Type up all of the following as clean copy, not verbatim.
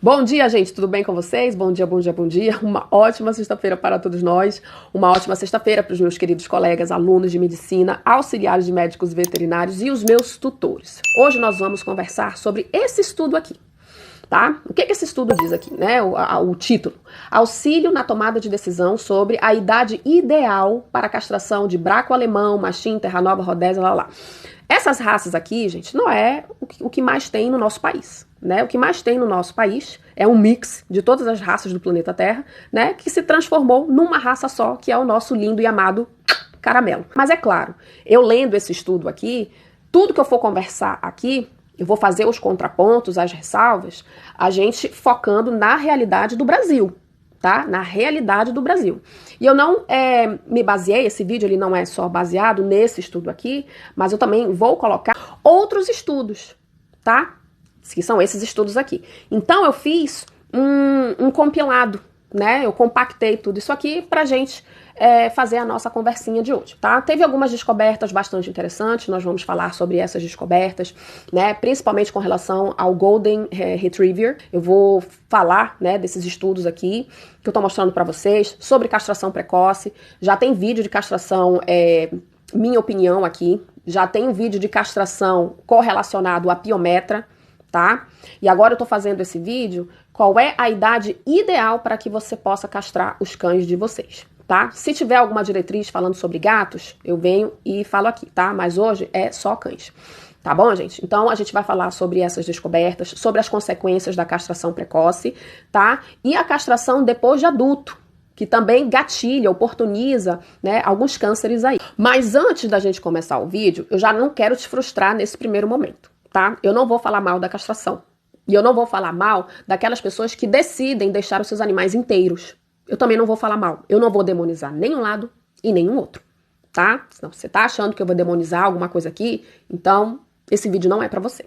Bom dia, gente, tudo bem com vocês? Bom dia, bom dia, bom dia. Uma ótima sexta-feira para todos nós. Uma ótima sexta-feira para os meus queridos colegas, alunos de medicina, auxiliares de médicos veterinários e os meus tutores. Hoje nós vamos conversar sobre esse estudo aqui, tá? O que esse estudo diz aqui, né? O título: Auxílio na tomada de decisão sobre a idade ideal para a castração de braco alemão, machim, terranova, rodésia, lá. Essas raças aqui, gente, não é o que mais tem no nosso país, né? O que mais tem no nosso país é um mix de todas as raças do planeta Terra, né? Que se transformou numa raça só, que é o nosso lindo e amado caramelo. Mas é claro, eu lendo esse estudo aqui, tudo que eu for conversar aqui, eu vou fazer os contrapontos, as ressalvas, a gente focando na realidade do Brasil, tá? Na realidade do Brasil. E eu não me baseei, esse vídeo ele não é só baseado nesse estudo aqui, mas eu também vou colocar outros estudos, tá? Que são esses estudos aqui. Então eu fiz um compilado, né? Eu compactei tudo isso aqui pra gente fazer a nossa conversinha de hoje, tá? Teve algumas descobertas bastante interessantes, nós vamos falar sobre essas descobertas, né? Principalmente com relação ao Golden Retriever. Eu vou falar, né, desses estudos aqui que eu tô mostrando pra vocês, sobre castração precoce. Já tem vídeo de castração, minha opinião aqui. Já tem um vídeo de castração correlacionado à piometra, tá? E agora eu tô fazendo esse vídeo, qual é a idade ideal para que você possa castrar os cães de vocês, tá? Se tiver alguma diretriz falando sobre gatos, eu venho e falo aqui, tá? Mas hoje é só cães, tá bom, gente? Então a gente vai falar sobre essas descobertas, sobre as consequências da castração precoce, tá? E a castração depois de adulto, que também gatilha, oportuniza, né, alguns cânceres aí. Mas antes da gente começar o vídeo, eu já não quero te frustrar nesse primeiro momento, tá? Eu não vou falar mal da castração. E eu não vou falar mal daquelas pessoas que decidem deixar os seus animais inteiros. Eu também não vou falar mal. Eu não vou demonizar nenhum lado e nenhum outro, tá? Se você tá achando que eu vou demonizar alguma coisa aqui, então esse vídeo não é pra você,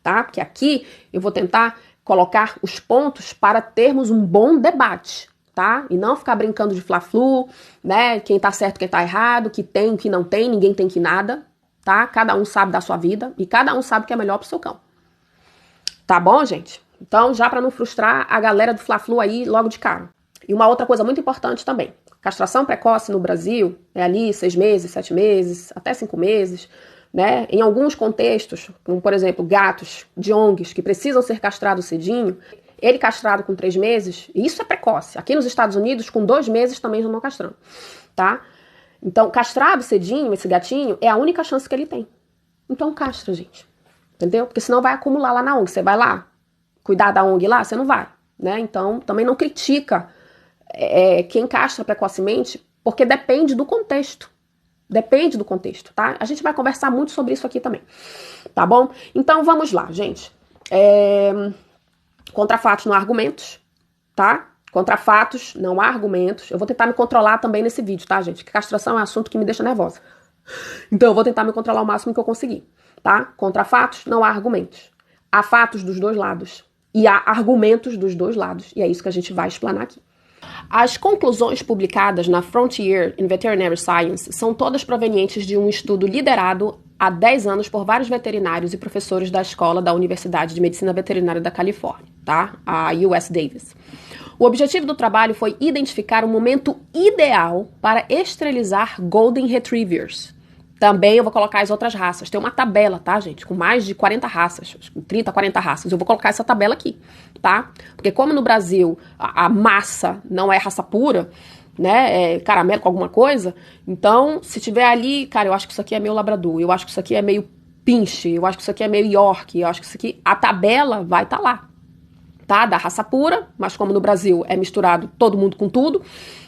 tá? Porque aqui eu vou tentar colocar os pontos para termos um bom debate, tá? E não ficar brincando de fla-flu, né? Quem tá certo, quem tá errado, que tem, o que não tem, ninguém tem que nada, tá? Cada um sabe da sua vida e cada um sabe o que é melhor pro seu cão. Tá bom, gente? Então, já para não frustrar a galera do fla-flu aí logo de cara. E uma outra coisa muito importante também. Castração precoce no Brasil é ali 6 meses, 7 meses, até 5 meses, né? Em alguns contextos, como por exemplo, gatos de ONGs que precisam ser castrados cedinho, ele castrado com 3 meses, isso é precoce. Aqui nos Estados Unidos, com 2 meses também já não castrando, tá? Então, castrado cedinho, esse gatinho, é a única chance que ele tem. Então, castra, gente. Entendeu? Porque senão vai acumular lá na ONG. Você vai lá cuidar da ONG lá, você não vai, né? Então, também não critica quem castra precocemente, porque depende do contexto. Depende do contexto, tá? A gente vai conversar muito sobre isso aqui também, tá bom? Então, vamos lá, gente. Contra fatos, não há argumentos, tá? Contra fatos, não há argumentos. Eu vou tentar me controlar também nesse vídeo, tá, gente? Porque castração é um assunto que me deixa nervosa. Então, eu vou tentar me controlar o máximo que eu conseguir, tá? Contra fatos, não há argumentos. Há fatos dos dois lados. E há argumentos dos dois lados. E é isso que a gente vai explanar aqui. As conclusões publicadas na Frontier in Veterinary Science são todas provenientes de um estudo liderado há 10 anos por vários veterinários e professores da escola da Universidade de Medicina Veterinária da Califórnia, tá? A US Davis. O objetivo do trabalho foi identificar o momento ideal para esterilizar Golden Retrievers. Também eu vou colocar as outras raças. Tem uma tabela, tá, gente? Com mais de 40 raças, 30, 40 raças. Eu vou colocar essa tabela aqui, tá? Porque como no Brasil a massa não é raça pura, né? É caramelo com alguma coisa. Então, se tiver ali, cara, eu acho que isso aqui é meio labrador, eu acho que isso aqui é meio pinche, eu acho que isso aqui é meio York, eu acho que isso aqui... A tabela vai estar lá, tá? Da raça pura, mas como no Brasil é misturado todo mundo com tudo,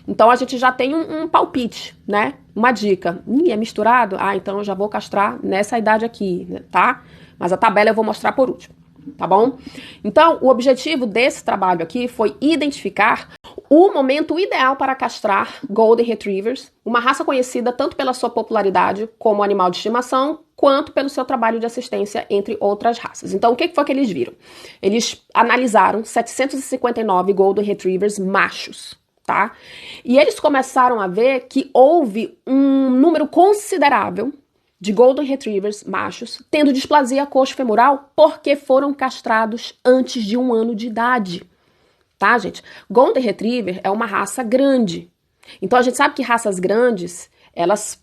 então a gente já tem um palpite, né? Uma dica. É misturado? Ah, então eu já vou castrar nessa idade aqui, né? Tá? Mas a tabela eu vou mostrar por último, tá bom? Então, o objetivo desse trabalho aqui foi identificar o momento ideal para castrar Golden Retrievers, uma raça conhecida tanto pela sua popularidade como animal de estimação, quanto pelo seu trabalho de assistência entre outras raças. Então, o que foi que eles viram? Eles analisaram 759 Golden Retrievers machos, tá? E eles começaram a ver que houve um número considerável de Golden Retrievers machos tendo displasia coxofemoral porque foram castrados antes de 1 ano de idade. Tá, gente? Golden Retriever é uma raça grande. Então, a gente sabe que raças grandes, elas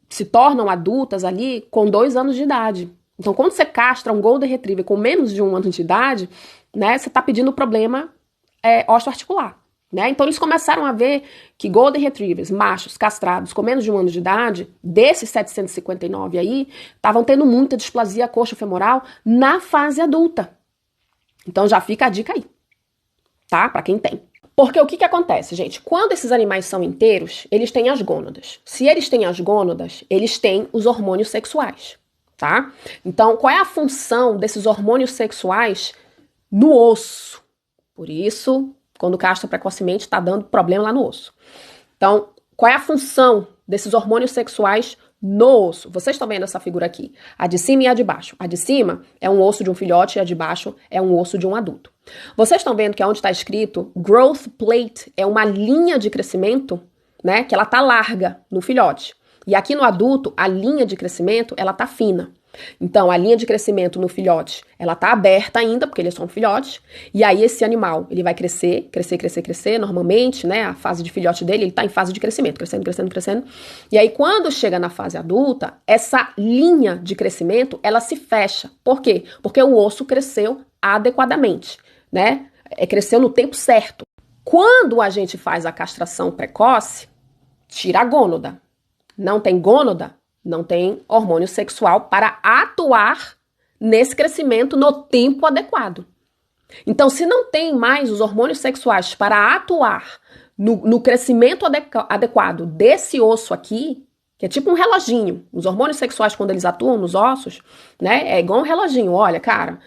se tornam adultas ali com 2 anos de idade. Então, quando você castra um Golden Retriever com menos de 1 ano de idade, né, você está pedindo problema osteoarticular. Né? Então, eles começaram a ver que Golden Retrievers, machos, castrados com menos de 1 ano de idade, desses 759 aí, estavam tendo muita displasia coxofemoral na fase adulta. Então, já fica a dica aí, tá? Para quem tem. Porque o que acontece, gente? Quando esses animais são inteiros, eles têm as gônadas. Se eles têm as gônadas, eles têm os hormônios sexuais, tá? Então, qual é a função desses hormônios sexuais no osso? Por isso, quando castra precocemente, está dando problema lá no osso. Então, qual é a função desses hormônios sexuais no osso? Vocês estão vendo essa figura aqui, a de cima e a de baixo. A de cima é um osso de um filhote e a de baixo é um osso de um adulto. Vocês estão vendo que onde está escrito growth plate é uma linha de crescimento, né, que ela tá larga no filhote. E aqui no adulto, a linha de crescimento, ela tá fina. Então, a linha de crescimento no filhote, ela tá aberta ainda, porque ele é só um filhote, e aí esse animal, ele vai crescer, normalmente, né, a fase de filhote dele, ele tá em fase de crescimento, crescendo, e aí quando chega na fase adulta, essa linha de crescimento, ela se fecha. Por quê? Porque o osso cresceu adequadamente, né, cresceu no tempo certo. Quando a gente faz a castração precoce, tira a gônada. Não tem gônada, não tem hormônio sexual para atuar nesse crescimento no tempo adequado. Então, se não tem mais os hormônios sexuais para atuar no crescimento adequado desse osso aqui, que é tipo um reloginho, os hormônios sexuais, quando eles atuam nos ossos, né, é igual um reloginho. Olha, cara,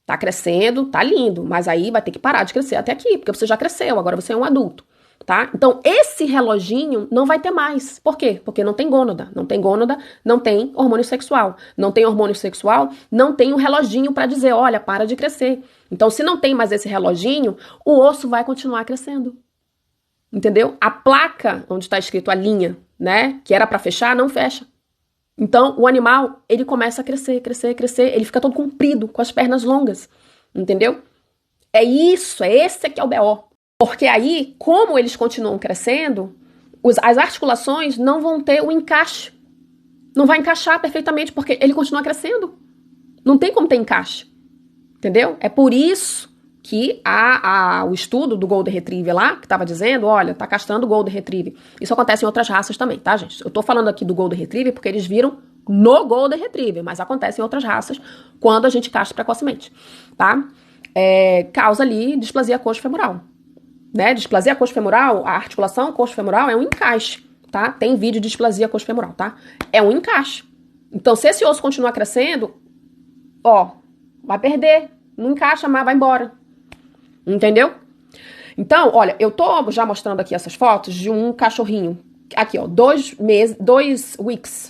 tá crescendo, tá lindo, mas aí vai ter que parar de crescer até aqui, porque você já cresceu, agora você é um adulto. Tá? Então, esse reloginho não vai ter mais. Por quê? Porque não tem gônada. Não tem gônada, não tem hormônio sexual. Não tem hormônio sexual, não tem um reloginho para dizer, olha, para de crescer. Então, se não tem mais esse reloginho, o osso vai continuar crescendo. Entendeu? A placa onde está escrito a linha, né, que era para fechar, não fecha. Então, o animal, ele começa a crescer, ele fica todo comprido, com as pernas longas. Entendeu? É esse aqui é o BO. Porque aí, como eles continuam crescendo, as articulações não vão ter o encaixe. Não vai encaixar perfeitamente, porque ele continua crescendo. Não tem como ter encaixe. Entendeu? É por isso que o estudo do Golden Retriever lá, que estava dizendo, olha, tá castrando o Golden Retriever. Isso acontece em outras raças também, tá, gente? Eu tô falando aqui do Golden Retriever porque eles viram no Golden Retriever, mas acontece em outras raças quando a gente castra precocemente, tá? Causa ali displasia coxofemoral. Né, displasia coxofemoral, a articulação coxofemoral é um encaixe, tá? Tem vídeo de displasia coxofemoral, tá? É um encaixe. Então, se esse osso continuar crescendo, vai perder, não encaixa mais, vai embora. Entendeu? Então, olha, eu tô já mostrando aqui essas fotos de um cachorrinho. Aqui, 2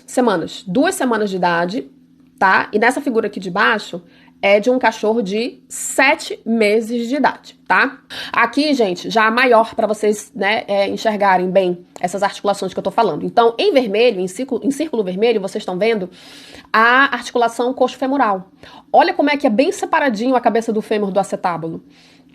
semanas, 2 semanas de idade, tá? E nessa figura aqui de baixo é de um cachorro de 7 meses de idade, tá? Aqui, gente, já maior para vocês, né, enxergarem bem essas articulações que eu tô falando. Então, em vermelho, em círculo vermelho, vocês estão vendo a articulação coxofemoral. Olha como é que é bem separadinho a cabeça do fêmur do acetábulo,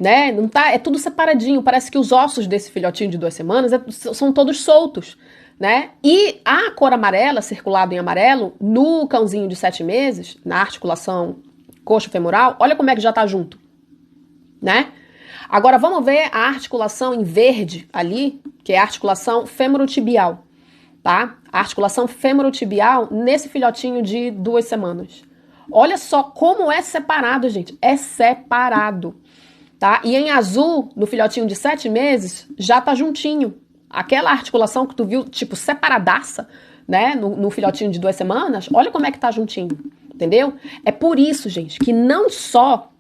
né? Não tá, é tudo separadinho, parece que os ossos desse filhotinho de 2 semanas são todos soltos, né? E a cor amarela, circulado em amarelo, no cãozinho de 7 meses, na articulação coxofemoral, olha como é que já tá junto, né? Agora vamos ver a articulação em verde ali, que é a articulação femorotibial, tá? A articulação femorotibial nesse filhotinho de 2 semanas. Olha só como é separado, gente. É separado, tá? E em azul, no filhotinho de 7 meses, já tá juntinho. Aquela articulação que tu viu, tipo, separadaça, né? No filhotinho de 2 semanas, olha como é que tá juntinho. Entendeu? É por isso, gente, que não só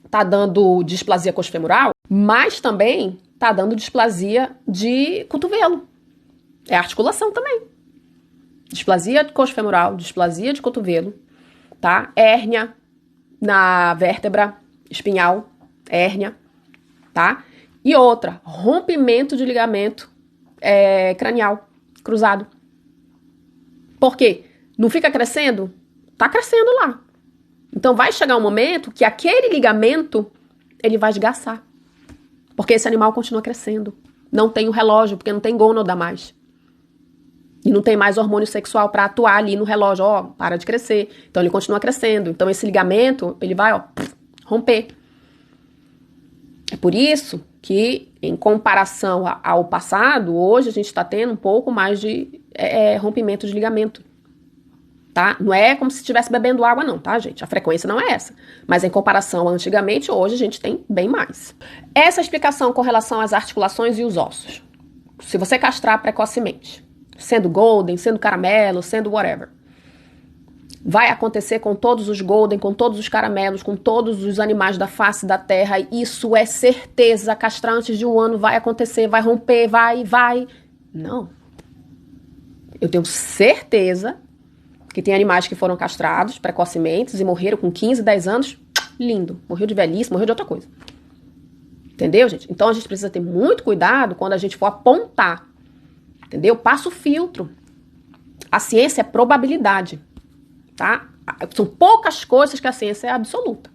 tá dando displasia coxofemoral, mas também tá dando displasia de cotovelo. É articulação também. Displasia coxofemoral, displasia de cotovelo, tá? Hérnia na vértebra espinhal, hérnia, tá? E outra, rompimento de ligamento cranial cruzado. Por quê? Não fica crescendo? Tá crescendo lá. Então vai chegar um momento que aquele ligamento, ele vai esgaçar. Porque esse animal continua crescendo. Não tem o relógio, porque não tem gônada mais. E não tem mais hormônio sexual para atuar ali no relógio. Ó, para de crescer. Então ele continua crescendo. Então esse ligamento, ele vai, ó, romper. É por isso que, em comparação ao passado, hoje a gente está tendo um pouco mais de rompimento de ligamento. Tá? Não é como se estivesse bebendo água não, tá, gente? A frequência não é essa. Mas em comparação a antigamente, hoje a gente tem bem mais. Essa explicação com relação às articulações e os ossos. Se você castrar precocemente, sendo golden, sendo caramelo, sendo whatever, vai acontecer com todos os golden, com todos os caramelos, com todos os animais da face da terra. Isso é certeza. Castrar antes de um ano vai acontecer, vai romper, vai. Não. Eu tenho certeza que tem animais que foram castrados precocemente e morreram com 15, 10 anos. Lindo. Morreu de velhice, morreu de outra coisa. Entendeu, gente? Então a gente precisa ter muito cuidado quando a gente for apontar. Entendeu? Passa o filtro. A ciência é probabilidade. Tá? São poucas coisas que a ciência é absoluta.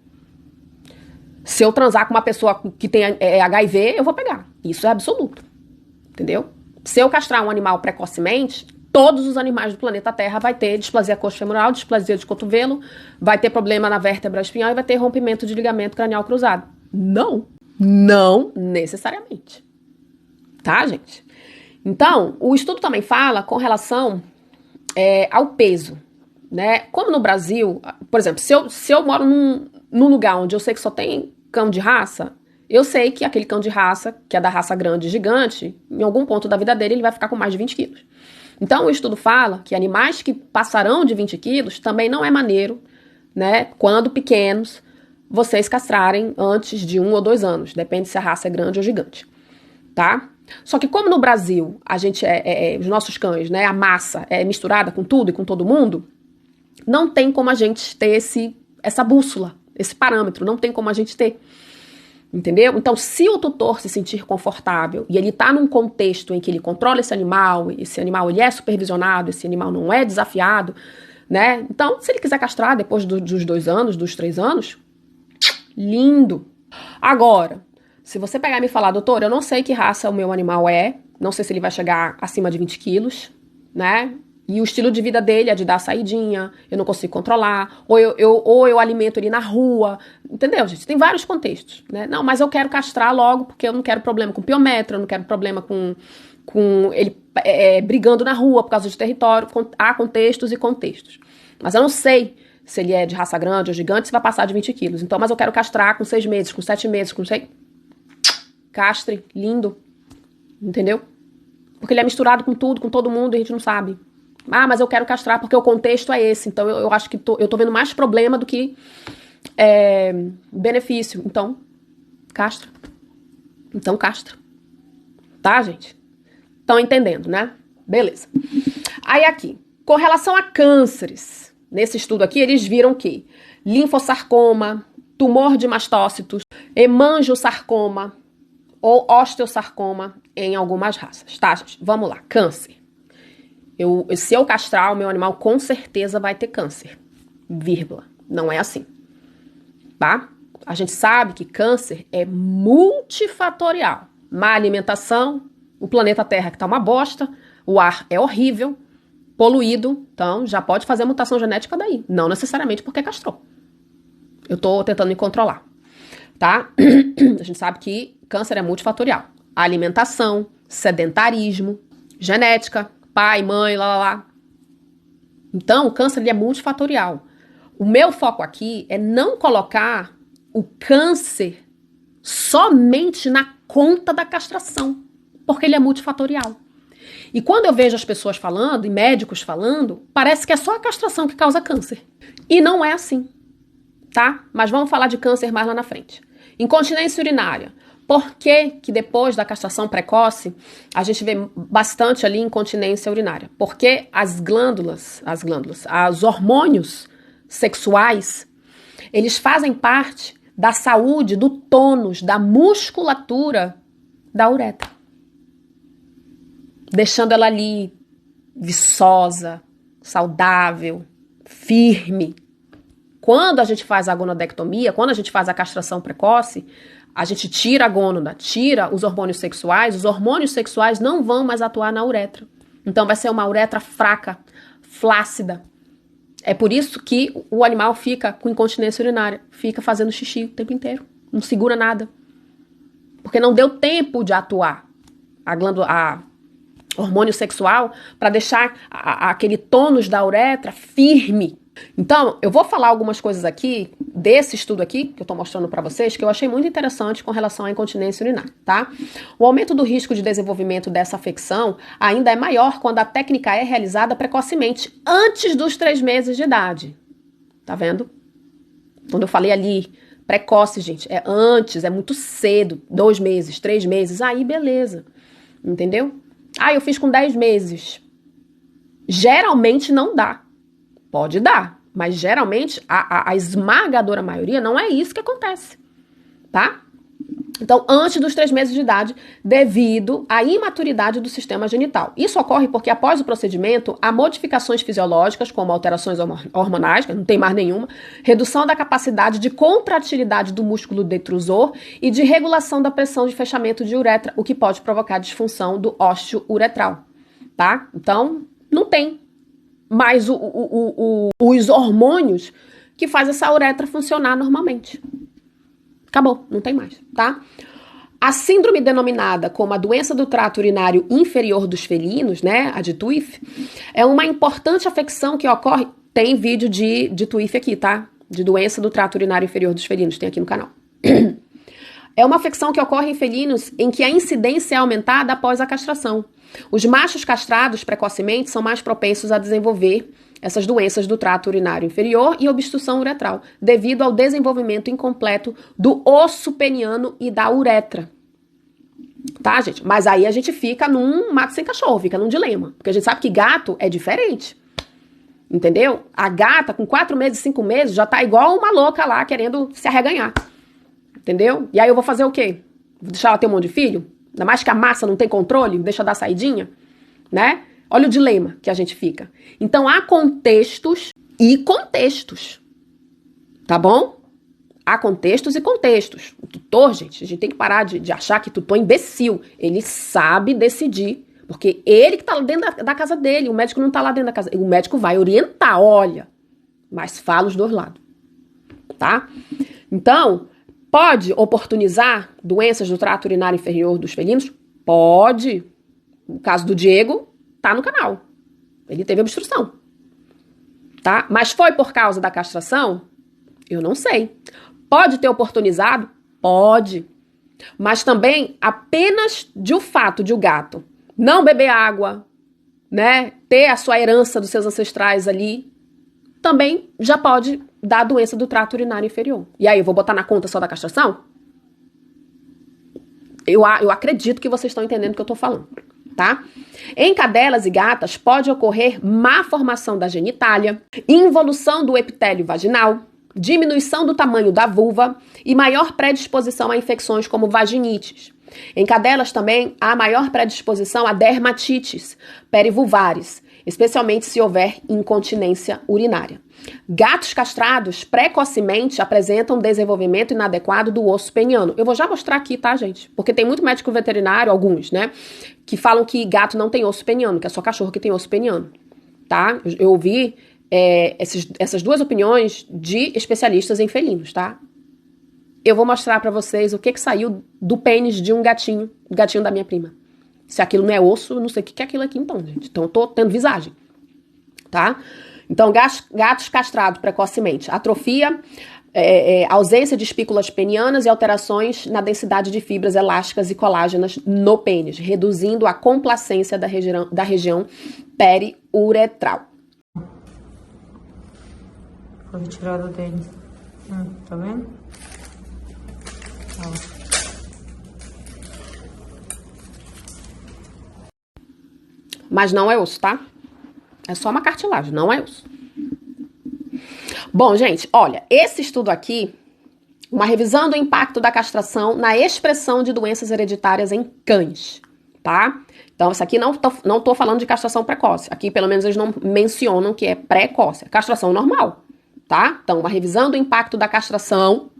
Se eu transar com uma pessoa que tem HIV, eu vou pegar. Isso é absoluto. Entendeu? Se eu castrar um animal precocemente, todos os animais do planeta Terra vai ter displasia coxofemoral, displasia de cotovelo, vai ter problema na vértebra espinhal e vai ter rompimento de ligamento cranial cruzado. Não necessariamente. Tá, gente? Então, o estudo também fala com relação ao peso, né? Como no Brasil, por exemplo, se eu moro num lugar onde eu sei que só tem cão de raça, eu sei que aquele cão de raça, que é da raça grande e gigante, em algum ponto da vida dele ele vai ficar com mais de 20 quilos. Então, o estudo fala que animais que passarão de 20 quilos também não é maneiro, né? Quando pequenos, vocês castrarem antes de 1 ou 2 anos. Depende se a raça é grande ou gigante, tá? Só que como no Brasil, a gente os nossos cães, né? A massa é misturada com tudo e com todo mundo, não tem como a gente ter essa bússola, esse parâmetro, não tem como a gente ter. Entendeu? Então, se o tutor se sentir confortável e ele tá num contexto em que ele controla esse animal ele é supervisionado, esse animal não é desafiado, né? Então, se ele quiser castrar depois dos 2 anos, dos 3 anos, lindo. Agora, se você pegar e me falar, doutor, eu não sei que raça o meu animal é, não sei se ele vai chegar acima de 20 quilos, né? E o estilo de vida dele é de dar saidinha, eu não consigo controlar, ou eu alimento ele na rua, entendeu, gente? Tem vários contextos, né? Não, mas eu quero castrar logo porque eu não quero problema com piometra, eu não quero problema com ele brigando na rua por causa de território. Há contextos e contextos. Mas eu não sei se ele é de raça grande ou gigante, se vai passar de 20 quilos. Então, mas eu quero castrar com 6 meses, com 7 meses, com 6... Castre, lindo, entendeu? Porque ele é misturado com tudo, com todo mundo e a gente não sabe. Ah, mas eu quero castrar porque o contexto é esse. Então, eu acho que eu tô vendo mais problema do que benefício. Então, castra. Então, castra. Tá, gente? Estão entendendo, né? Beleza. Aí aqui, com relação a cânceres, nesse estudo aqui, eles viram que linfossarcoma, tumor de mastócitos, hemangiosarcoma ou osteosarcoma em algumas raças. Tá, gente? Vamos lá. Câncer. Se eu castrar o meu animal, com certeza vai ter câncer. Vírgula. Não é assim. Tá? A gente sabe que câncer é multifatorial. Má alimentação, o planeta Terra que tá uma bosta, o ar é horrível, poluído, então já pode fazer mutação genética daí. Não necessariamente porque castrou. Eu tô tentando me controlar. Tá? A gente sabe que câncer é multifatorial. Alimentação, sedentarismo, genética, pai, mãe, lá. Então, o câncer ele é multifatorial. O meu foco aqui é não colocar o câncer somente na conta da castração, porque ele é multifatorial. E quando eu vejo as pessoas falando, e médicos falando, parece que é só a castração que causa câncer. E não é assim, tá? Mas vamos falar de câncer mais lá na frente. Incontinência urinária. Por que que depois da castração precoce, a gente vê bastante ali incontinência urinária? Porque os hormônios sexuais, eles fazem parte da saúde, do tônus, da musculatura da uretra. Deixando ela ali viçosa, saudável, firme. Quando a gente faz a gonadectomia, quando a gente faz a castração precoce, a gente tira a gônada, tira os hormônios sexuais não vão mais atuar na uretra. Então vai ser uma uretra fraca, flácida. É por isso que o animal fica com incontinência urinária, fica fazendo xixi o tempo inteiro, não segura nada. Porque não deu tempo de atuar a hormônio sexual para deixar aquele tônus da uretra firme. Então, eu vou falar algumas coisas aqui, desse estudo aqui, que eu tô mostrando para vocês, que eu achei muito interessante com relação à incontinência urinária, tá? O aumento do risco de desenvolvimento dessa afecção ainda é maior quando a técnica é realizada precocemente, antes dos 3 meses de idade. Tá vendo? Quando eu falei ali, precoce, gente, é antes, é muito cedo, 2 meses, 3 meses, aí beleza, entendeu? Ah, eu fiz com 10 meses. Geralmente não dá. Pode dar, mas geralmente a esmagadora maioria não é isso que acontece, tá? Então, antes dos 3 meses de idade, devido à imaturidade do sistema genital. Isso ocorre porque após o procedimento, há modificações fisiológicas, como alterações hormonais, que não tem mais nenhuma, redução da capacidade de contratilidade do músculo detrusor e de regulação da pressão de fechamento de uretra, o que pode provocar disfunção do ósseo uretral, tá? Então, não tem mais os hormônios que faz essa uretra funcionar normalmente. Acabou, não tem mais, tá? A síndrome denominada como a doença do trato urinário inferior dos felinos, né, a de TUIF, é uma importante afecção que ocorre, tem vídeo de TUIF aqui, tá? De doença do trato urinário inferior dos felinos, tem aqui no canal. É uma afecção que ocorre em felinos em que a incidência é aumentada após a castração. Os machos castrados precocemente são mais propensos a desenvolver essas doenças do trato urinário inferior e obstrução uretral, devido ao desenvolvimento incompleto do osso peniano e da uretra. Tá, gente? Mas aí a gente fica num mato sem cachorro, fica num dilema. Porque a gente sabe que gato é diferente. Entendeu? A gata com 4 meses, 5 meses, já tá igual uma louca lá, querendo se arreganhar. Entendeu? E aí eu vou fazer o quê? Vou deixar ela ter um monte de filho? Ainda mais que a massa não tem controle, deixa dar saidinha, né? Olha o dilema que a gente fica. Então, há contextos e contextos, tá bom? Há contextos e contextos. O tutor, gente, a gente tem que parar de achar que tutor é imbecil. Ele sabe decidir, porque ele que tá lá dentro da casa dele, o médico não tá lá dentro da casa. O médico vai orientar, olha, mas fala os dois lados, tá? Então, pode oportunizar doenças do trato urinário inferior dos felinos? Pode. No caso do Diego, tá no canal. Ele teve obstrução. Tá? Mas foi por causa da castração? Eu não sei. Pode ter oportunizado? Pode. Mas também apenas de o fato de o gato não beber água, né? Ter a sua herança dos seus ancestrais ali, também já pode dar a doença do trato urinário inferior. E aí, eu vou botar na conta só da castração? Eu acredito que vocês estão entendendo o que eu tô falando, tá? Em cadelas e gatas, pode ocorrer má formação da genitália, involução do epitélio vaginal, diminuição do tamanho da vulva e maior predisposição a infecções como vaginites. Em cadelas também há maior predisposição a dermatites perivulvares, especialmente se houver incontinência urinária. Gatos castrados precocemente apresentam desenvolvimento inadequado do osso peniano. Eu vou já mostrar aqui, tá, gente? Porque tem muito médico veterinário, alguns, né, que falam que gato não tem osso peniano, que é só cachorro que tem osso peniano, tá? Eu ouvi essas duas opiniões de especialistas em felinos, tá? Eu vou mostrar pra vocês o que saiu do pênis de um gatinho da minha prima. Se aquilo não é osso, eu não sei o que é aquilo aqui então, gente. Então eu tô tendo visagem, tá? Então, gatos castrados precocemente. Atrofia, ausência de espículas penianas e alterações na densidade de fibras elásticas e colágenas no pênis, reduzindo a complacência da região periuretral. Foi retirado dele. Tá vendo? Ó. Mas não é osso, tá? É só uma cartilagem, não é osso. Bom, gente, olha, esse estudo aqui, uma revisão do impacto da castração na expressão de doenças hereditárias em cães, tá? Então, isso aqui não tô falando de castração precoce. Aqui, pelo menos, eles não mencionam que é precoce. É castração normal, tá? Então, uma revisão do impacto da castração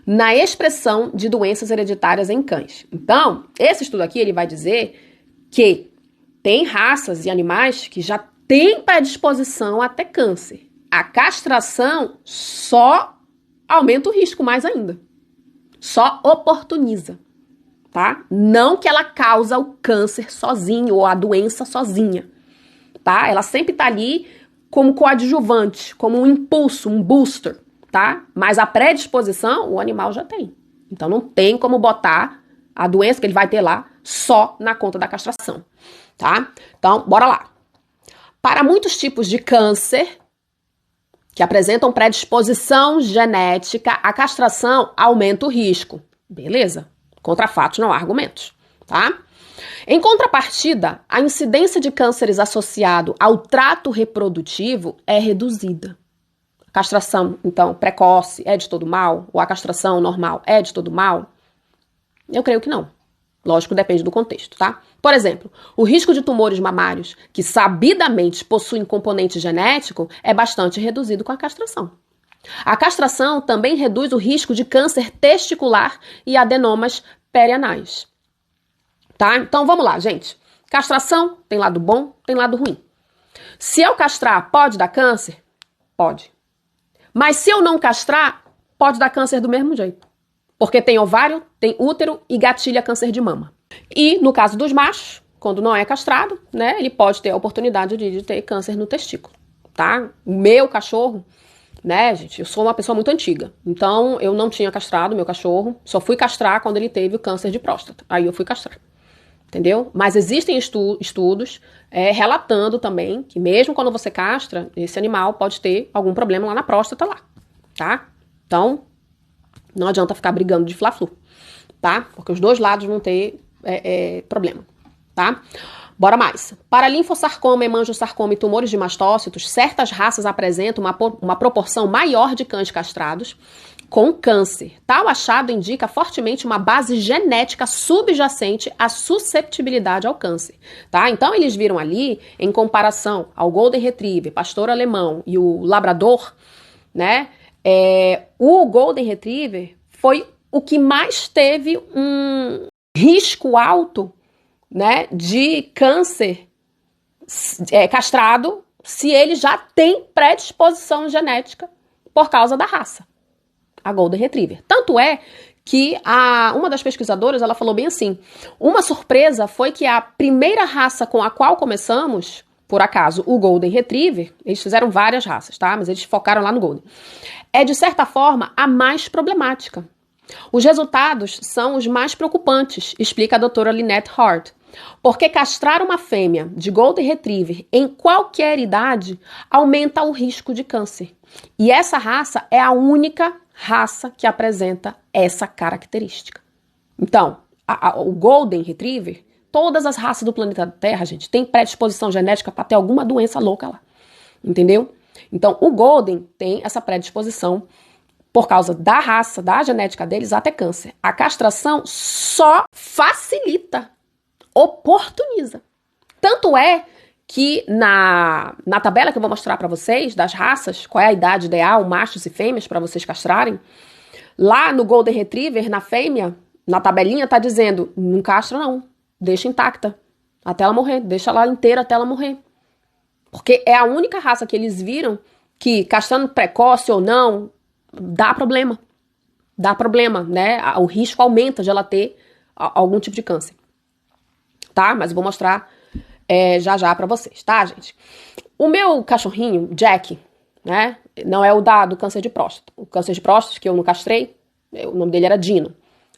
na expressão de doenças hereditárias em cães. Então, esse estudo aqui, ele vai dizer que tem raças e animais que já têm predisposição a ter câncer. A castração só aumenta o risco mais ainda. Só oportuniza, tá? Não que ela causa o câncer sozinho ou a doença sozinha, tá? Ela sempre tá ali como coadjuvante, como um impulso, um booster, tá? Mas a predisposição o animal já tem. Então não tem como botar a doença que ele vai ter lá só na conta da castração, tá? Então, bora lá. Para muitos tipos de câncer que apresentam predisposição genética, a castração aumenta o risco. Beleza? Contra fatos não há argumentos, tá? Em contrapartida, a incidência de cânceres associado ao trato reprodutivo é reduzida. A castração, então, precoce é de todo mal? Ou a castração normal é de todo mal? Eu creio que não. Lógico, depende do contexto, tá? Por exemplo, o risco de tumores mamários, que sabidamente possuem componente genético, é bastante reduzido com a castração. A castração também reduz o risco de câncer testicular e adenomas perianais. Tá? Então, vamos lá, gente. Castração tem lado bom, tem lado ruim. Se eu castrar, pode dar câncer? Pode. Mas se eu não castrar, pode dar câncer do mesmo jeito. Porque tem ovário, tem útero e gatilha câncer de mama. E no caso dos machos, quando não é castrado, né, ele pode ter a oportunidade de ter câncer no testículo, tá? O meu cachorro, né, gente, eu sou uma pessoa muito antiga. Então, eu não tinha castrado meu cachorro, só fui castrar quando ele teve o câncer de próstata. Aí eu fui castrar, entendeu? Mas existem estudos relatando também que mesmo quando você castra, esse animal pode ter algum problema lá na próstata lá, tá? Então, não adianta ficar brigando de fla-flu, tá? Porque os dois lados vão ter problema, tá? Bora mais. Para linfossarcoma, hemangiosarcoma e tumores de mastócitos, certas raças apresentam uma proporção maior de cães castrados com câncer. Tal achado indica fortemente uma base genética subjacente à susceptibilidade ao câncer, tá? Então, eles viram ali, em comparação ao Golden Retriever, pastor alemão e o Labrador, né? O Golden Retriever foi o que mais teve um risco alto, né, de câncer castrado se ele já tem predisposição genética por causa da raça, a Golden Retriever. Tanto é que uma das pesquisadoras, ela falou bem assim, uma surpresa foi que a primeira raça com a qual começamos, por acaso, o Golden Retriever, eles fizeram várias raças, tá? Mas eles focaram lá no Golden. É, de certa forma, a mais problemática. Os resultados são os mais preocupantes, explica a doutora Lynette Hart, porque castrar uma fêmea de Golden Retriever em qualquer idade aumenta o risco de câncer. E essa raça é a única raça que apresenta essa característica. Então, o Golden Retriever, todas as raças do planeta Terra, gente, tem predisposição genética para ter alguma doença louca lá, entendeu? Então, o Golden tem essa predisposição por causa da raça, da genética deles, até câncer. A castração só facilita, oportuniza. Tanto é que na tabela que eu vou mostrar para vocês, das raças, qual é a idade ideal, machos e fêmeas, para vocês castrarem, lá no Golden Retriever, na fêmea, na tabelinha, tá dizendo, não castra não, deixa intacta, até ela morrer, deixa ela inteira até ela morrer. Porque é a única raça que eles viram que, castrando precoce ou não, dá problema, né? O risco aumenta de ela ter algum tipo de câncer, tá? Mas eu vou mostrar já pra vocês, tá, gente? O meu cachorrinho, Jack, né? Não é o do câncer de próstata. O câncer de próstata que eu não castrei, o nome dele era Dino.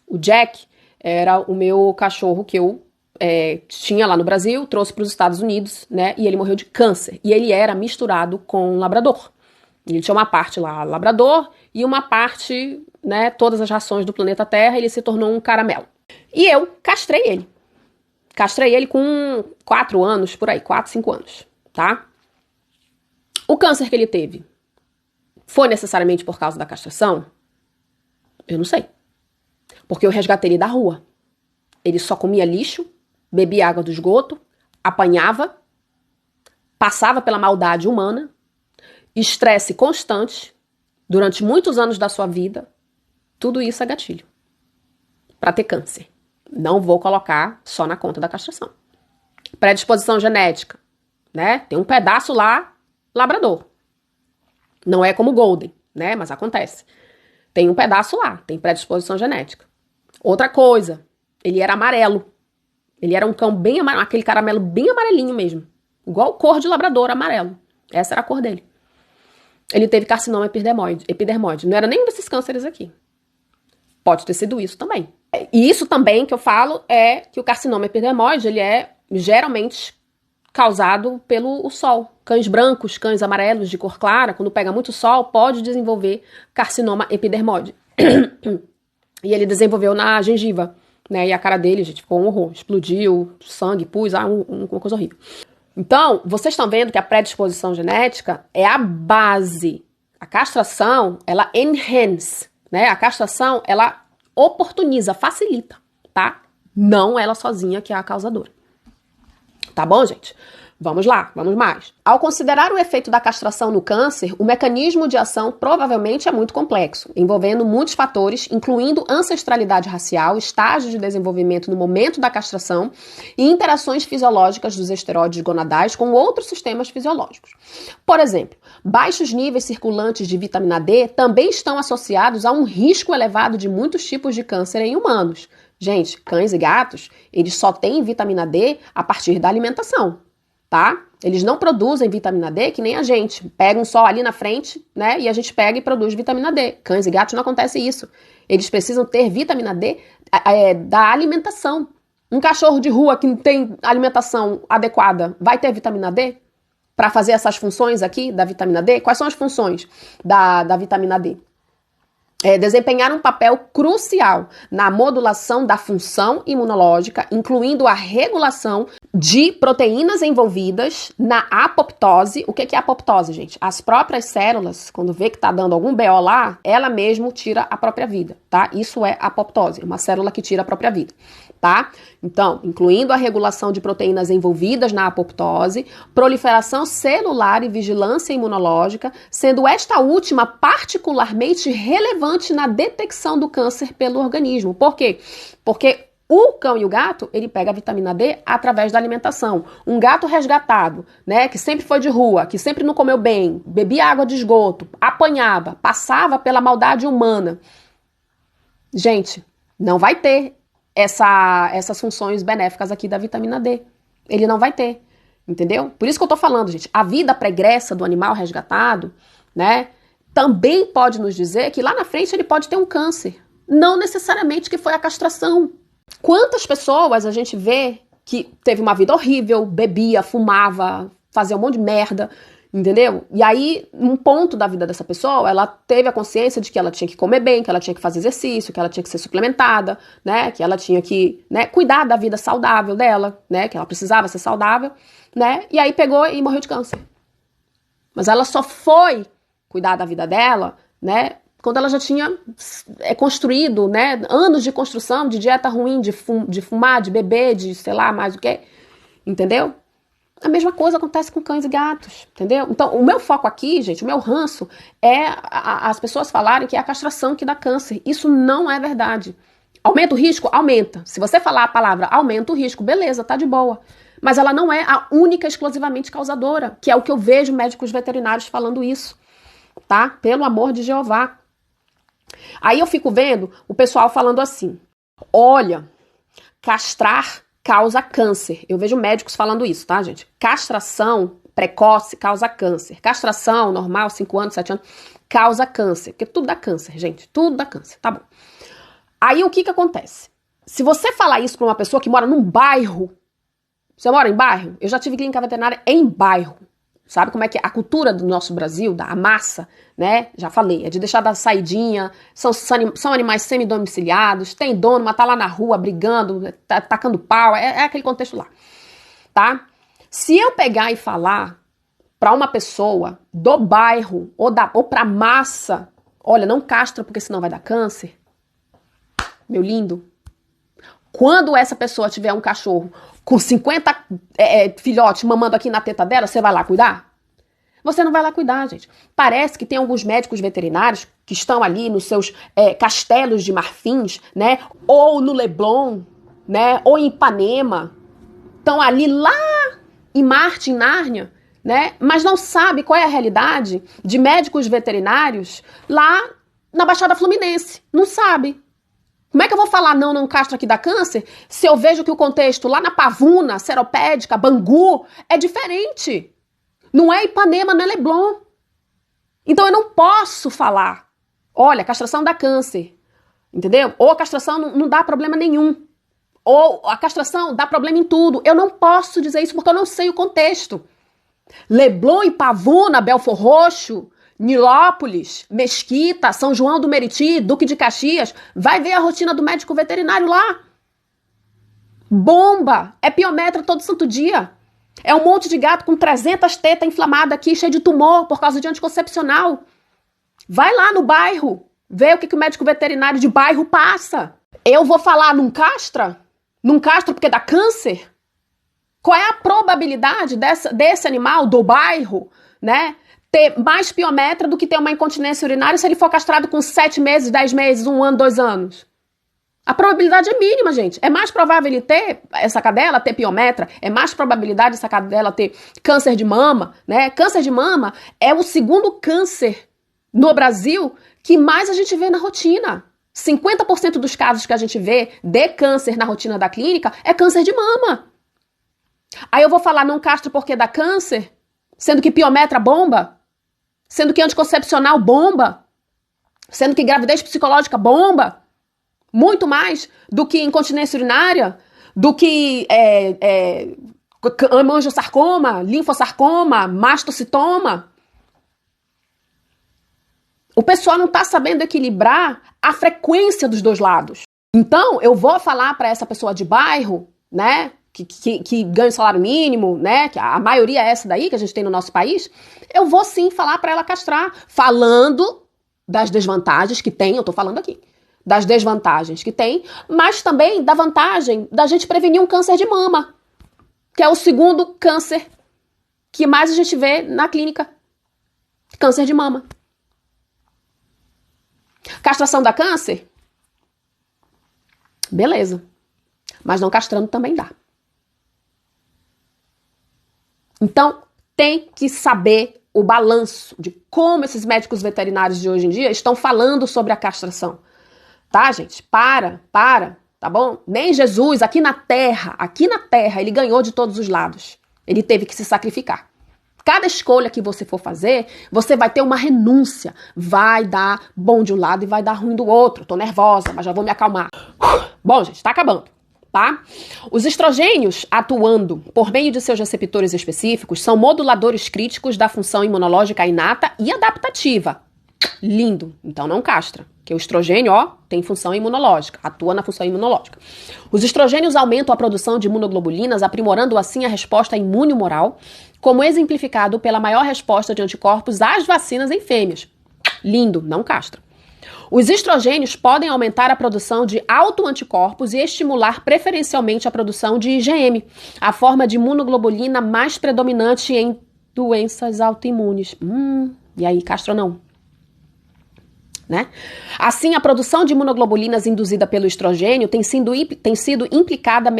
O Jack era o meu cachorro que eu tinha lá no Brasil, trouxe para os Estados Unidos, né? E ele morreu de câncer. E ele era misturado com um labrador. Ele tinha uma parte lá, labrador, e uma parte, né, todas as rações do planeta Terra, ele se tornou um caramelo. E eu castrei ele. Castrei ele com 4 anos, por aí, 4, 5 anos, tá? O câncer que ele teve foi necessariamente por causa da castração? Eu não sei. Porque eu resgatei ele da rua. Ele só comia lixo, bebia água do esgoto, apanhava, passava pela maldade humana, estresse constante, durante muitos anos da sua vida, tudo isso é gatilho para ter câncer. Não vou colocar só na conta da castração. Predisposição genética, né? Tem um pedaço lá, labrador. Não é como Golden, né? Mas acontece. Tem um pedaço lá, tem predisposição genética. Outra coisa, ele era amarelo. Ele era um cão bem amarelo, aquele caramelo bem amarelinho mesmo. Igual cor de labrador, amarelo. Essa era a cor dele. Ele teve carcinoma epidermoide. Não era nenhum desses cânceres aqui. Pode ter sido isso também. E isso também que eu falo é que o carcinoma epidermoide, ele é geralmente causado pelo sol. Cães brancos, cães amarelos de cor clara, quando pega muito sol, pode desenvolver carcinoma epidermoide. E ele desenvolveu na gengiva, né? E a cara dele, gente, ficou um horror. Explodiu, sangue, pus, uma coisa horrível. Então, vocês estão vendo que a predisposição genética é a base. A castração, ela enhance, né? A castração, ela oportuniza, facilita, tá? Não ela sozinha que é a causadora. Tá bom, gente? Vamos lá, vamos mais. Ao considerar o efeito da castração no câncer, o mecanismo de ação provavelmente é muito complexo, envolvendo muitos fatores, incluindo ancestralidade racial, estágio de desenvolvimento no momento da castração e interações fisiológicas dos esteroides gonadais com outros sistemas fisiológicos. Por exemplo, baixos níveis circulantes de vitamina D também estão associados a um risco elevado de muitos tipos de câncer em humanos. Gente, cães e gatos, eles só têm vitamina D a partir da alimentação. Tá? Eles não produzem vitamina D que nem a gente. Pega um sol ali na frente, né? E a gente pega e produz vitamina D. Cães e gatos não acontece isso. Eles precisam ter vitamina D da alimentação. Um cachorro de rua que não tem alimentação adequada vai ter vitamina D? Para fazer essas funções aqui da vitamina D? Quais são as funções da vitamina D? Desempenhar um papel crucial na modulação da função imunológica, incluindo a regulação de proteínas envolvidas na apoptose. O que é apoptose, gente? As próprias células, quando vê que tá dando algum BO lá, ela mesmo tira a própria vida, tá? Isso é apoptose, uma célula que tira a própria vida, tá? Então, incluindo a regulação de proteínas envolvidas na apoptose, proliferação celular e vigilância imunológica, sendo esta última particularmente relevante na detecção do câncer pelo organismo. Por quê? Porque o cão e o gato, ele pega a vitamina D através da alimentação. Um gato resgatado, né, que sempre foi de rua, que sempre não comeu bem, bebia água de esgoto, apanhava, passava pela maldade humana. Gente, não vai ter essas funções benéficas aqui da vitamina D. Ele não vai ter, entendeu? Por isso que eu tô falando, gente, a vida pregressa do animal resgatado, né, também pode nos dizer que lá na frente ele pode ter um câncer. Não necessariamente que foi a castração. Quantas pessoas a gente vê que teve uma vida horrível, bebia, fumava, fazia um monte de merda, entendeu? E aí, um ponto da vida dessa pessoa, ela teve a consciência de que ela tinha que comer bem, que ela tinha que fazer exercício, que ela tinha que ser suplementada, né? Que ela tinha que, né, cuidar da vida saudável dela, né? Que ela precisava ser saudável, né? E aí pegou e morreu de câncer. Mas ela só foi cuidar da vida dela, né? Quando ela já tinha construído, né, anos de construção, de dieta ruim, de fumar, de beber, de sei lá mais o que, entendeu? A mesma coisa acontece com cães e gatos, entendeu? Então, o meu foco aqui, gente, o meu ranço é as pessoas falarem que é a castração que dá câncer. Isso não é verdade. Aumenta o risco? Aumenta. Se você falar a palavra aumenta o risco, beleza, tá de boa. Mas ela não é a única exclusivamente causadora, que é o que eu vejo médicos veterinários falando isso, tá? Pelo amor de Jeová. Aí eu fico vendo o pessoal falando assim, olha, castrar causa câncer. Eu vejo médicos falando isso, tá, gente? Castração precoce causa câncer. Castração normal, 5 anos, 7 anos, causa câncer. Porque tudo dá câncer, gente. Tudo dá câncer, tá bom. Aí o que acontece? Se você falar isso pra uma pessoa que mora num bairro, você mora em bairro? Eu já tive clínica veterinária em bairro. Sabe como é que é? A cultura do nosso Brasil, da massa, né? Já falei, é de deixar da saidinha, são animais semi-domiciliados, tem dono, mas tá lá na rua brigando, tacando pau, é aquele contexto lá, tá? Se eu pegar e falar pra uma pessoa do bairro ou pra massa, olha, não castra porque senão vai dar câncer, meu lindo, Quando essa pessoa tiver um cachorro com 50 filhotes mamando aqui na teta dela, você vai lá cuidar? Você não vai lá cuidar, gente. Parece que tem alguns médicos veterinários que estão ali nos seus castelos de marfins, né? Ou no Leblon, né? Ou em Ipanema. Estão ali lá em Marte, em Nárnia, né? Mas não sabe qual é a realidade de médicos veterinários lá na Baixada Fluminense. Não sabe. Como é que eu vou falar não castra que dá câncer se eu vejo que o contexto lá na Pavuna, Seropédica, Bangu é diferente? Não é Ipanema, não é Leblon. Então eu não posso falar, olha, castração dá câncer, entendeu? Ou a castração não dá problema nenhum. Ou a castração dá problema em tudo. Eu não posso dizer isso porque eu não sei o contexto. Leblon e Pavuna, Belfor Roxo, Nilópolis, Mesquita, São João do Meriti, Duque de Caxias, vai ver a rotina do médico veterinário lá. Bomba, é piometra todo santo dia. É um monte de gato com 300 tetas inflamadas aqui, cheio de tumor por causa de anticoncepcional. Vai lá no bairro, vê o que o médico veterinário de bairro passa. Eu vou falar num castra? Num castra porque dá câncer? Qual é a probabilidade desse animal do bairro, né, ter mais piometra do que ter uma incontinência urinária se ele for castrado com 7 meses, 10 meses, 1 ano, 2 anos? A probabilidade é mínima, gente. É mais provável ele ter, essa cadela ter piometra, é mais probabilidade essa cadela ter câncer de mama, né? Câncer de mama é o segundo câncer no Brasil que mais a gente vê na rotina. 50% dos casos que a gente vê de câncer na rotina da clínica é câncer de mama. Aí eu vou falar não castra porque dá câncer, sendo que piometra bomba, sendo que anticoncepcional bomba, sendo que gravidez psicológica bomba, muito mais do que incontinência urinária, do que hemangiosarcoma, linfossarcoma, mastocitoma. O pessoal não está sabendo equilibrar a frequência dos dois lados. Então, eu vou falar para essa pessoa de bairro, né, que ganha o salário mínimo, né, que a maioria é essa daí que a gente tem no nosso país, eu vou sim falar para ela castrar, falando das desvantagens que tem, eu tô falando aqui, das desvantagens que tem, mas também da vantagem da gente prevenir um câncer de mama, que é o segundo câncer que mais a gente vê na clínica, câncer de mama. Castração dá câncer? Beleza, mas não castrando também dá. Então, tem que saber o balanço de como esses médicos veterinários de hoje em dia estão falando sobre a castração. Tá, gente? Para, tá bom? Nem Jesus, aqui na terra, ele ganhou de todos os lados. Ele teve que se sacrificar. Cada escolha que você for fazer, você vai ter uma renúncia. Vai dar bom de um lado e vai dar ruim do outro. Tô nervosa, mas já vou me acalmar. Bom, gente, tá acabando. Tá? Os estrogênios, atuando por meio de seus receptores específicos, são moduladores críticos da função imunológica inata e adaptativa. Lindo. Então não castra. Porque o estrogênio, tem função imunológica, atua na função imunológica. Os estrogênios aumentam a produção de imunoglobulinas, aprimorando assim a resposta imune humoral, como exemplificado pela maior resposta de anticorpos às vacinas em fêmeas. Lindo. Não castra. Os estrogênios podem aumentar a produção de autoanticorpos e estimular preferencialmente a produção de IgM, a forma de imunoglobulina mais predominante em doenças autoimunes. E aí, castra não? Né? Assim, a produção de imunoglobulinas induzida pelo estrogênio tem sido implicada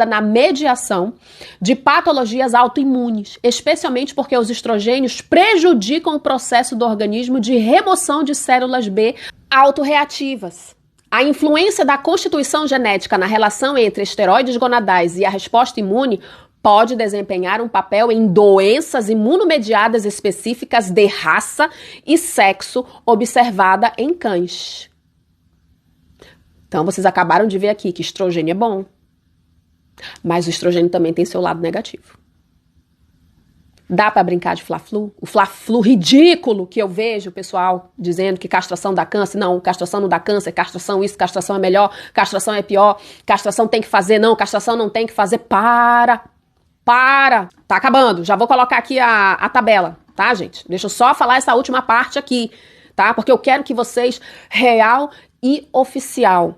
na mediação de patologias autoimunes, especialmente porque os estrogênios prejudicam o processo do organismo de remoção de células B autorreativas. A influência da constituição genética na relação entre esteroides gonadais e a resposta imune pode desempenhar um papel em doenças imunomediadas específicas de raça e sexo observada em cães. Então, vocês acabaram de ver aqui que estrogênio é bom, mas o estrogênio também tem seu lado negativo. Dá pra brincar de fla-flu? O fla-flu ridículo que eu vejo o pessoal dizendo que castração dá câncer. Não, castração não dá câncer, castração isso, castração é melhor, castração é pior, castração tem que fazer, não, castração não tem que fazer. Para! Tá acabando. Já vou colocar aqui a tabela, tá, gente? Deixa eu só falar essa última parte aqui, tá? Porque eu quero que vocês, real e oficial,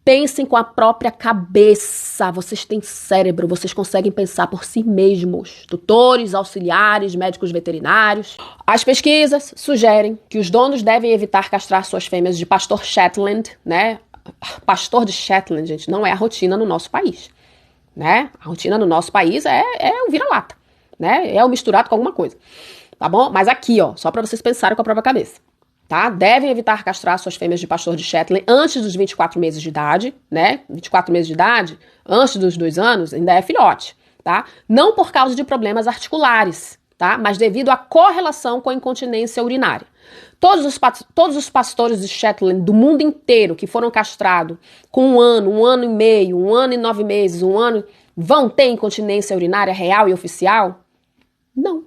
Pensem com a própria cabeça. Vocês têm cérebro, vocês conseguem pensar por si mesmos. Tutores, auxiliares, médicos veterinários. As pesquisas sugerem que os donos devem evitar castrar suas fêmeas de pastor Shetland, né? Pastor de Shetland, gente, não é a rotina no nosso país, né? A rotina no nosso país é o vira-lata, né? É o misturado com alguma coisa, tá bom? Mas aqui, ó, só pra vocês pensarem com a própria cabeça. Tá? Devem evitar castrar suas fêmeas de pastor de Shetland antes dos 24 meses de idade, né? 24 meses de idade, antes dos 2 anos, ainda é filhote, tá? Não por causa de problemas articulares, tá? Mas devido à correlação com a incontinência urinária. Todos os pastores de Shetland do mundo inteiro que foram castrados com 1 ano e meio, 1 ano e 9 meses, 1 ano, vão ter incontinência urinária real e oficial? Não.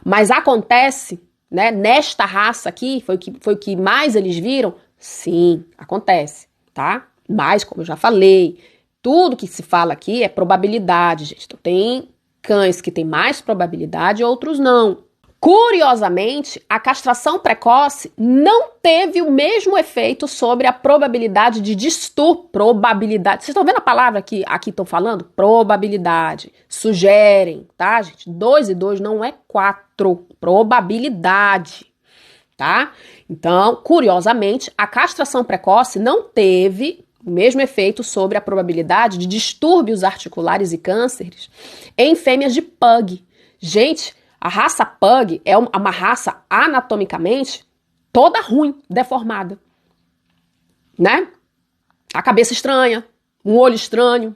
Mas acontece, né, nesta raça aqui, foi o que mais eles viram? Sim, acontece, tá? Mas, como eu já falei, tudo que se fala aqui é probabilidade, gente. Então, tem cães que têm mais probabilidade e outros não. Curiosamente, a castração precoce não teve o mesmo efeito sobre a probabilidade de distúrbio. Probabilidade. Vocês estão vendo a palavra que aqui estão falando? Probabilidade. Sugerem, tá, gente? 2 e 2 não é 4. Probabilidade, tá? Então, curiosamente, a castração precoce não teve o mesmo efeito sobre a probabilidade de distúrbios articulares e cânceres em fêmeas de pug. Gente, a raça pug é uma raça anatomicamente toda ruim, deformada, né? A cabeça estranha, um olho estranho,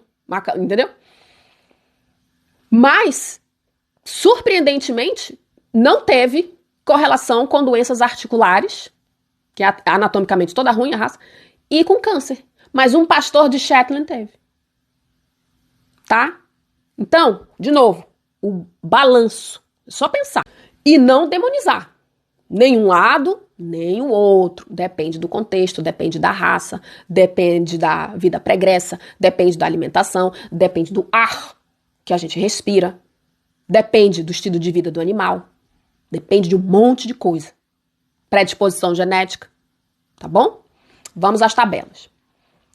entendeu? Mas, surpreendentemente, não teve correlação com doenças articulares, que é anatomicamente toda ruim a raça, e com câncer. Mas um pastor de Shetland teve. Tá? Então, de novo, o balanço. Só pensar. E não demonizar. Nem um lado, nem o outro. Depende do contexto, depende da raça, depende da vida pregressa, depende da alimentação, depende do ar que a gente respira, depende do estilo de vida do animal, depende de um monte de coisa. Predisposição genética, tá bom? Vamos às tabelas.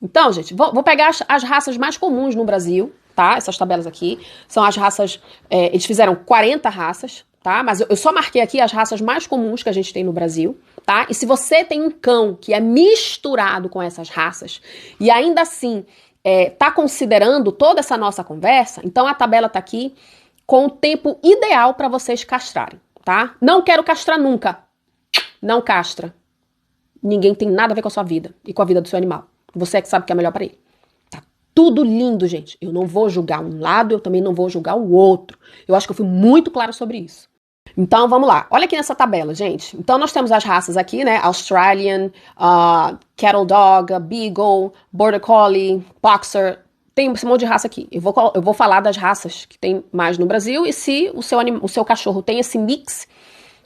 Então, gente, vou pegar as raças mais comuns no Brasil, tá? Essas tabelas aqui são as raças, eles fizeram 40 raças, tá? Mas eu só marquei aqui as raças mais comuns que a gente tem no Brasil, tá? E se você tem um cão que é misturado com essas raças e ainda assim tá considerando toda essa nossa conversa, então a tabela tá aqui com o tempo ideal para vocês castrarem, tá? Não quero castrar nunca. Não castra. Ninguém tem nada a ver com a sua vida e com a vida do seu animal. Você é que sabe o que é melhor para ele. Tudo lindo, gente. Eu não vou julgar um lado, eu também não vou julgar o outro. Eu acho que eu fui muito clara sobre isso. Então, vamos lá. Olha aqui nessa tabela, gente. Então, nós temos as raças aqui, né? Australian, Cattle Dog, Beagle, Border Collie, Boxer. Tem esse monte de raça aqui. Eu vou falar das raças que tem mais no Brasil e se o seu cachorro tem esse mix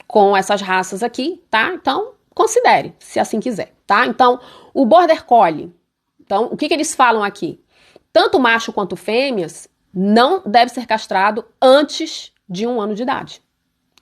com essas raças aqui, tá? Então, considere, se assim quiser, tá? Então, o Border Collie. Então, o que eles falam aqui? Tanto macho quanto fêmeas não deve ser castrado antes de 1 ano de idade.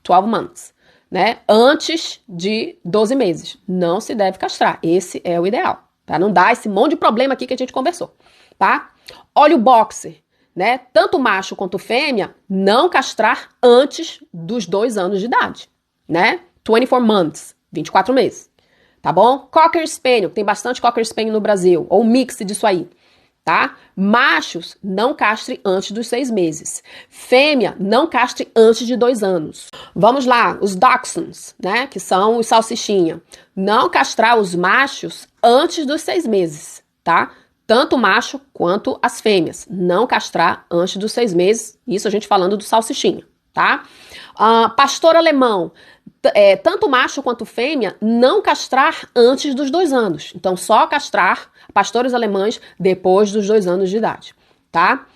12 months, né? Antes de 12 meses. Não se deve castrar. Esse é o ideal, tá? Não dá esse monte de problema aqui que a gente conversou, tá? Olha o boxer, né? Tanto macho quanto fêmea, não castrar antes dos 2 anos de idade, né? 24 months, 24 meses, tá bom? Cocker Spaniel, tem bastante Cocker Spaniel no Brasil, ou mix disso aí. Tá? Machos, não castre antes dos 6 meses. Fêmea, não castre antes de 2 anos. Vamos lá, os Dachshunds, né? Que são os salsichinha. Não castrar os machos antes dos 6 meses, tá? Tanto o macho quanto as fêmeas. Não castrar antes dos 6 meses. Isso a gente falando do salsichinha, tá? Pastor alemão. Tanto macho quanto fêmea, não castrar antes dos 2 anos. Então, só castrar pastores alemães depois dos 2 anos de idade, tá?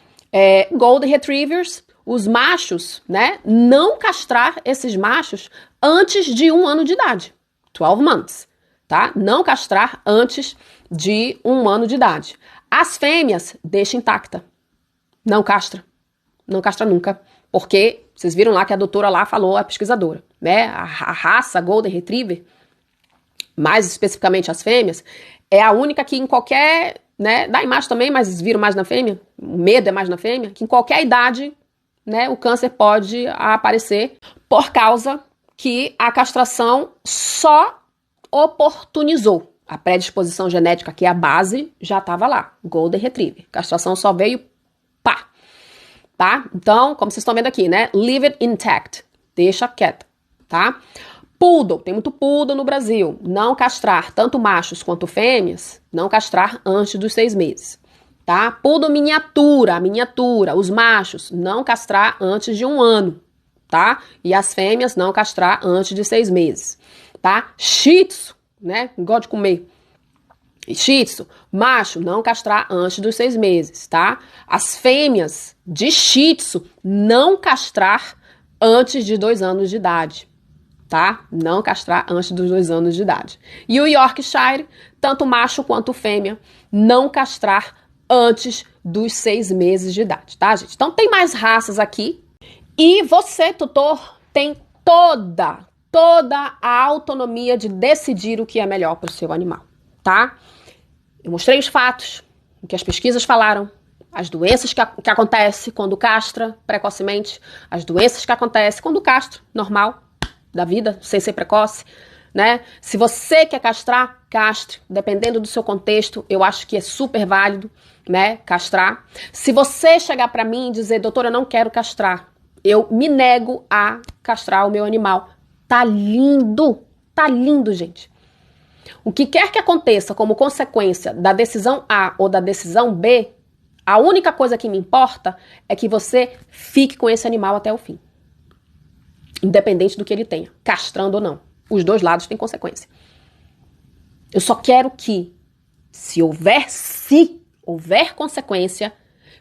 Golden Retrievers, os machos, né? Não castrar esses machos antes de 1 ano de idade. 12 months, tá? Não castrar antes de 1 ano de idade. As fêmeas, deixa intacta. Não castra. Não castra nunca. Porque vocês viram lá que a doutora lá falou, a pesquisadora, né? A raça Golden Retriever, mais especificamente as fêmeas, é a única que em qualquer né? Dá em macho também, mas viram mais na fêmea. O medo é mais na fêmea. Que em qualquer idade, né, o câncer pode aparecer por causa que a castração só oportunizou. A predisposição genética, que é a base, já estava lá. Golden Retriever. Castração só veio pá. Tá? Então, como vocês estão vendo aqui, né? Leave it intact. Deixa quieta, tá? Poodle. Tem muito poodle no Brasil. Não castrar tanto machos quanto fêmeas. Não castrar antes dos 6 meses. Tá? Poodle miniatura. Os machos, não castrar antes de 1 ano. Tá? E as fêmeas, não castrar antes de 6 meses. Tá? Shih Tzu, né? Gosta de comer. Shih Tzu, macho, não castrar antes dos 6 meses, tá? As fêmeas de Shih Tzu, não castrar antes de 2 anos de idade, tá? Não castrar antes dos 2 anos de idade. E o Yorkshire, tanto macho quanto fêmea, não castrar antes dos 6 meses de idade, tá, gente? Então, tem mais raças aqui. E você, tutor, tem toda a autonomia de decidir o que é melhor para o seu animal, tá? Eu mostrei os fatos, o que as pesquisas falaram, as doenças que acontecem quando castra precocemente, as doenças que acontecem quando castra normal, da vida, sem ser precoce, né? Se você quer castrar, castre. Dependendo do seu contexto, eu acho que é super válido, né, castrar. Se você chegar para mim e dizer, doutora, eu não quero castrar, eu me nego a castrar o meu animal. Tá lindo, gente. O que quer que aconteça como consequência da decisão A ou da decisão B, a única coisa que me importa é que você fique com esse animal até o fim. Independente do que ele tenha, castrando ou não. Os dois lados têm consequência. Eu só quero que, se houver consequência,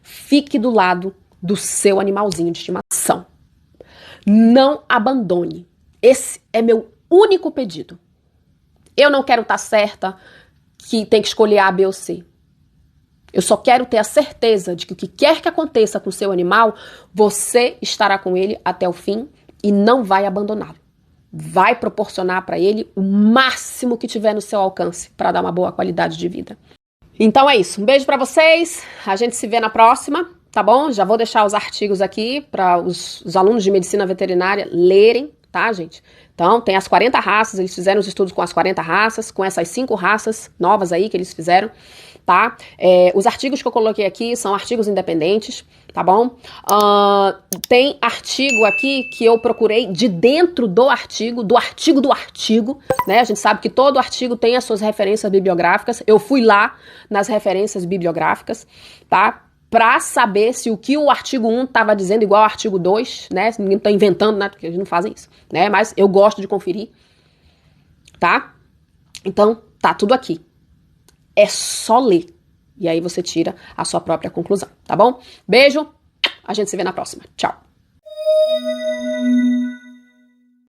fique do lado do seu animalzinho de estimação. Não abandone. Esse é meu único pedido. Eu não quero estar certa que tem que escolher A, B ou C. Eu só quero ter a certeza de que o que quer que aconteça com o seu animal, você estará com ele até o fim e não vai abandoná-lo. Vai proporcionar para ele o máximo que tiver no seu alcance para dar uma boa qualidade de vida. Então é isso. Um beijo para vocês. A gente se vê na próxima, tá bom? Já vou deixar os artigos aqui para os alunos de medicina veterinária lerem, tá, gente? Então, tem as 40 raças, eles fizeram os estudos com as 40 raças, com essas 5 raças novas aí que eles fizeram, tá? Os artigos que eu coloquei aqui são artigos independentes, tá bom? Tem artigo aqui que eu procurei de dentro do artigo, né? A gente sabe que todo artigo tem as suas referências bibliográficas. Eu fui lá nas referências bibliográficas, tá? Para saber se o que o artigo 1 estava dizendo igual ao artigo 2, né? Ninguém está inventando, né? Porque eles não fazem isso, né? Mas eu gosto de conferir, tá? Então, tá tudo aqui. É só ler. E aí você tira a sua própria conclusão, tá bom? Beijo, a gente se vê na próxima. Tchau.